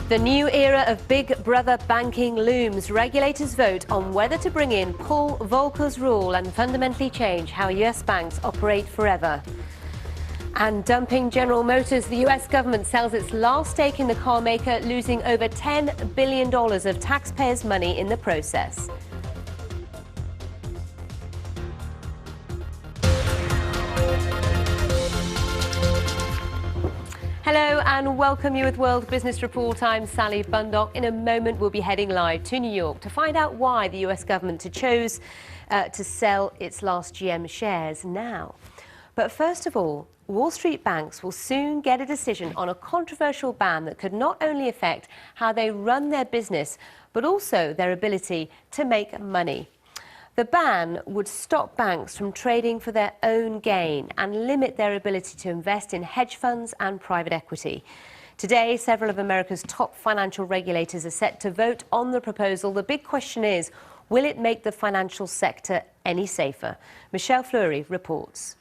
The new era of Big Brother banking looms. Regulators vote on whether to bring in Paul Volcker's rule and fundamentally change how US banks operate forever. And dumping General Motors, the US government sells its last stake in the car maker, losing over $10 billion of taxpayers' money in the process. Hello and welcome you with World Business Report. I'm Sally Bundock. In a moment we'll be heading live to New York to find out why the US government chose to sell its last GM shares now. But first of all, Wall Street banks will soon get a decision on a controversial ban that could not only affect how they run their business, but also their ability to make money. The ban would stop banks from trading for their own gain and limit their ability to invest in hedge funds and private equity. Today, several of America's top financial regulators are set to vote on the proposal. The big question is, will it make the financial sector any safer? Michelle Fleury reports.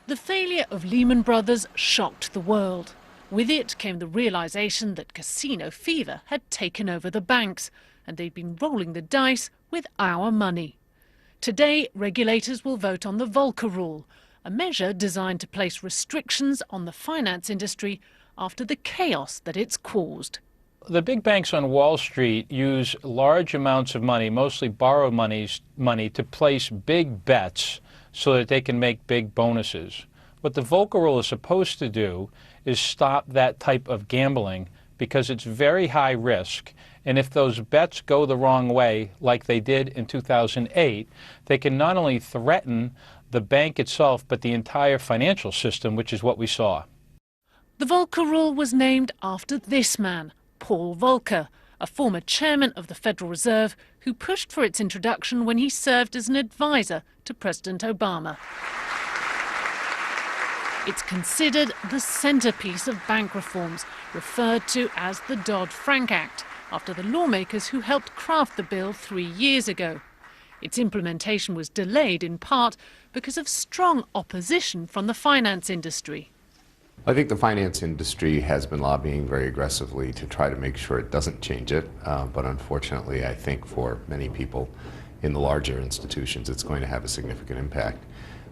The failure of Lehman Brothers shocked the world. With it came the realization that casino fever had taken over the banks, and they'd been rolling the dice with our money. Today, regulators will vote on the Volcker rule, a measure designed to place restrictions on the finance industry after the chaos that it's caused. The big banks on Wall Street use large amounts of money, mostly borrowed money, to place big bets so that they can make big bonuses. What the Volcker rule is supposed to do is stop that type of gambling because it's very high risk. And if those bets go the wrong way, like they did in 2008, they can not only threaten the bank itself, but the entire financial system, which is what we saw. The Volcker rule was named after this man, Paul Volcker, a former chairman of the Federal Reserve who pushed for its introduction when he served as an advisor to President Obama. It's considered the centerpiece of bank reforms, referred to as the Dodd-Frank Act, after the lawmakers who helped craft the bill 3 years ago. Its implementation was delayed in part because of strong opposition from the finance industry. I think the finance industry has been lobbying very aggressively to try to make sure it doesn't change it, but unfortunately I think for many people in the larger institutions it's going to have a significant impact.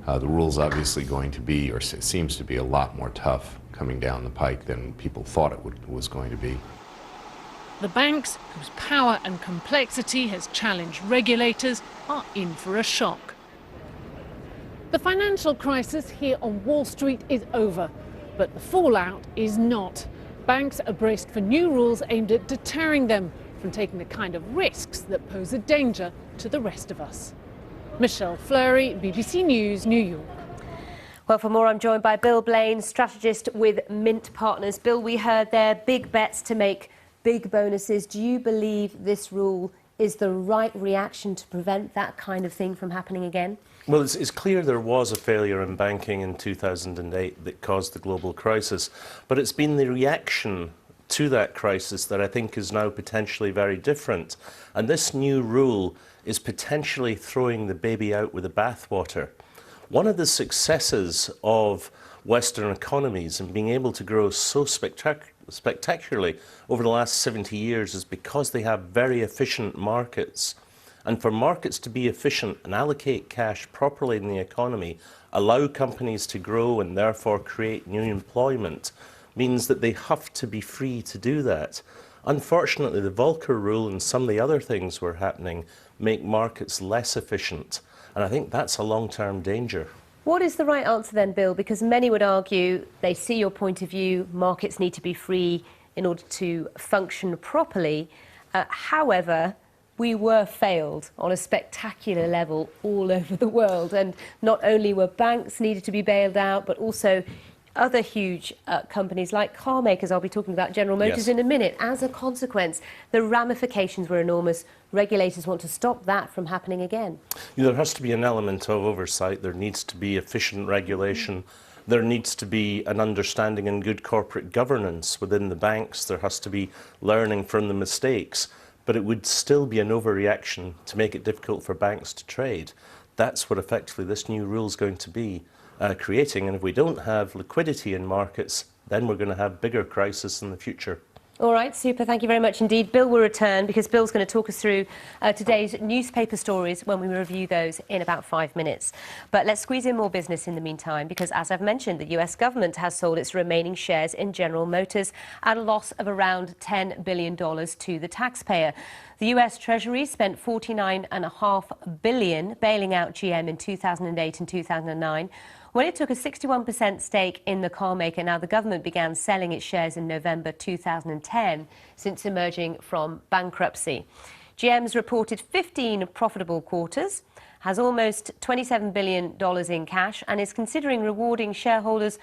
The rule's obviously going to be, or seems to be, a lot more tough coming down the pike than people thought it was going to be. The banks, whose power and complexity has challenged regulators, are in for a shock. The financial crisis here on Wall Street is over, but the fallout is not. Banks are braced for new rules aimed at deterring them from taking the kind of risks that pose a danger to the rest of us. Michelle Fleury, BBC News, New York. Well, for more, I'm joined by Bill Blaine, strategist with Mint Partners. Bill, we heard there big bets to make big bonuses. Do you believe this rule is the right reaction to prevent that kind of thing from happening again? Well, it's clear there was a failure in banking in 2008 that caused the global crisis, but it's been the reaction to that crisis that I think is now potentially very different. And this new rule is potentially throwing the baby out with the bathwater. One of the successes of Western economies and being able to grow so spectacularly over the last 70 years is because they have very efficient markets. And for markets to be efficient and allocate cash properly in the economy, allow companies to grow and therefore create new employment, means that they have to be free to do that. Unfortunately, the Volcker rule and some of the other things were happening make markets less efficient. And I think that's a long-term danger. What is the right answer then, Bill? Because many would argue, they see your point of view, markets need to be free in order to function properly. However, we were failed on a spectacular level all over the world. And not only were banks needed to be bailed out, but also other huge companies like car makers. I'll be talking about General Motors in a minute. As a consequence, the ramifications were enormous. Regulators want to stop that from happening again. There has to be an element of oversight. There needs to be efficient regulation. There needs to be an understanding and good corporate governance within the banks. There has to be learning from the mistakes. But it would still be an overreaction to make it difficult for banks to trade. That's what effectively this new rule is going to be creating. And if we don't have liquidity in markets, then we're going to have bigger crisis in the future. All right, super. Thank you very much indeed. Bill will return because Bill's going to talk us through today's newspaper stories when we review those in about 5 minutes. But let's squeeze in more business in the meantime because, as I've mentioned, the US government has sold its remaining shares in General Motors at a loss of around $10 billion to the taxpayer. The US Treasury spent $49.5 billion bailing out GM in 2008 and 2009. When it took a 61% stake in the car maker. Now, the government began selling its shares in November 2010 since emerging from bankruptcy. GM's reported 15 profitable quarters, has almost $27 billion in cash and is considering rewarding shareholders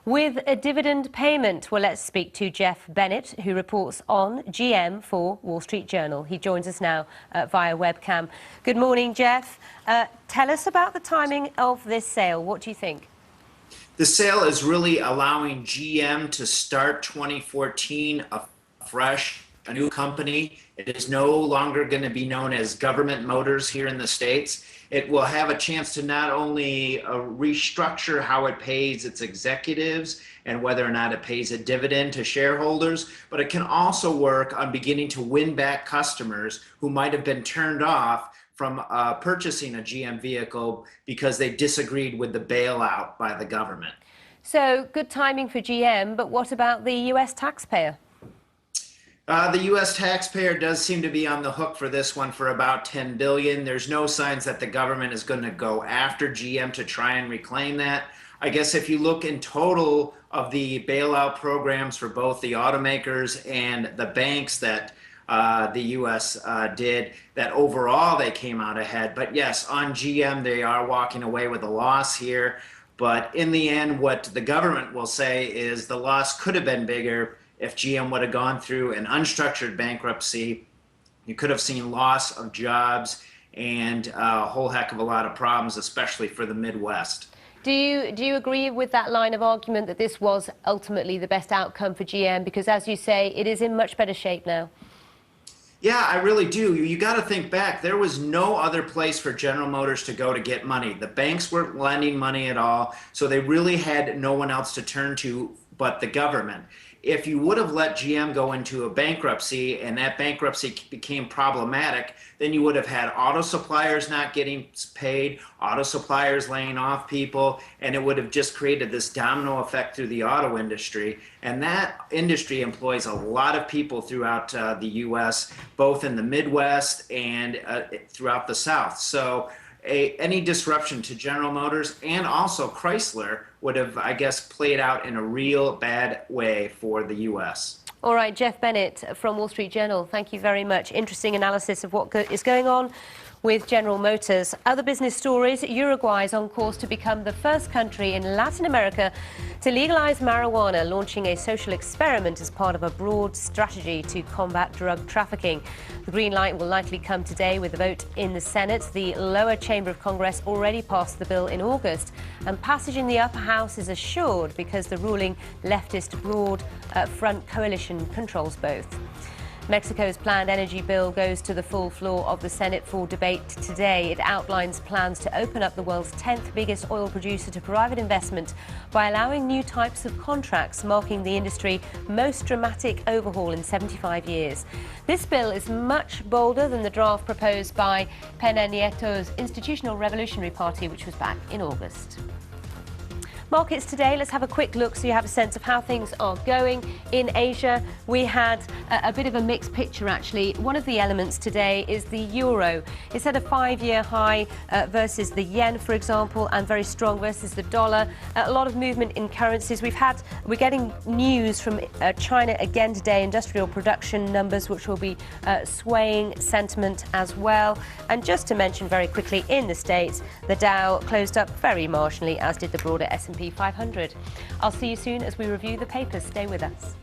with a dividend payment. Well, let's speak to Jeff Bennett, who reports on GM for Wall Street Journal. He joins us now via webcam. Good morning, Jeff. Tell us about the timing of this sale. What do you think? The sale is really allowing GM to start 2014 afresh, a new company. It is no longer going to be known as Government Motors here in the States. It will have a chance to not only restructure how it pays its executives and whether or not it pays a dividend to shareholders, but it can also work on beginning to win back customers who might have been turned off from purchasing a GM vehicle because they disagreed with the bailout by the government. So good timing for GM, but what about the US taxpayer? The U.S. taxpayer does seem to be on the hook for this one for about $10 billion. There's no signs that the government is going to go after GM to try and reclaim that. I guess if you look in total of the bailout programs for both the automakers and the banks that the U.S. did, that overall they came out ahead. But yes, on GM, they are walking away with a loss here. But in the end, what the government will say is the loss could have been bigger if GM would have gone through an unstructured bankruptcy. You could have seen loss of jobs and a whole heck of a lot of problems, especially for the Midwest. Do you agree with that line of argument that this was ultimately the best outcome for GM? Because, as you say, it is in much better shape now. Yeah, I really do. You got to think back. There was no other place for General Motors to go to get money. The banks weren't lending money at all, so they really had no one else to turn to but the government. If you would have let GM go into a bankruptcy and that bankruptcy became problematic, then you would have had auto suppliers not getting paid, auto suppliers laying off people, and it would have just created this domino effect through the auto industry. And that industry employs a lot of people throughout the U.S., both in the Midwest and throughout the South. So any disruption to General Motors and also Chrysler would have, I guess, played out in a real bad way for the U.S. All right, Jeff Bennett from Wall Street Journal, thank you very much. Interesting analysis of what is going on with General Motors. Other business stories: Uruguay is on course to become the first country in Latin America to legalize marijuana, launching a social experiment as part of a broad strategy to combat drug trafficking. The green light will likely come today with a vote in the Senate. The lower chamber of Congress already passed the bill in August, and passage in the upper house is assured because the ruling leftist broad front coalition controls both. Mexico's planned energy bill goes to the full floor of the Senate for debate today. It outlines plans to open up the world's 10th biggest oil producer to private investment by allowing new types of contracts, marking the industry's most dramatic overhaul in 75 years. This bill is much bolder than the draft proposed by Peña Nieto's Institutional Revolutionary Party, which was back in August. Markets today, let's have a quick look so you have a sense of how things are going. In Asia, we had a bit of a mixed picture, actually. One of the elements today is the euro. It's at a 5-year high versus the yen, for example, and very strong versus the dollar. A lot of movement in currencies. We're getting news from China again today, industrial production numbers, which will be swaying sentiment as well. And just to mention very quickly, in the States, the Dow closed up very marginally, as did the broader S&P 500. I'll see you soon as we review the papers. Stay with us.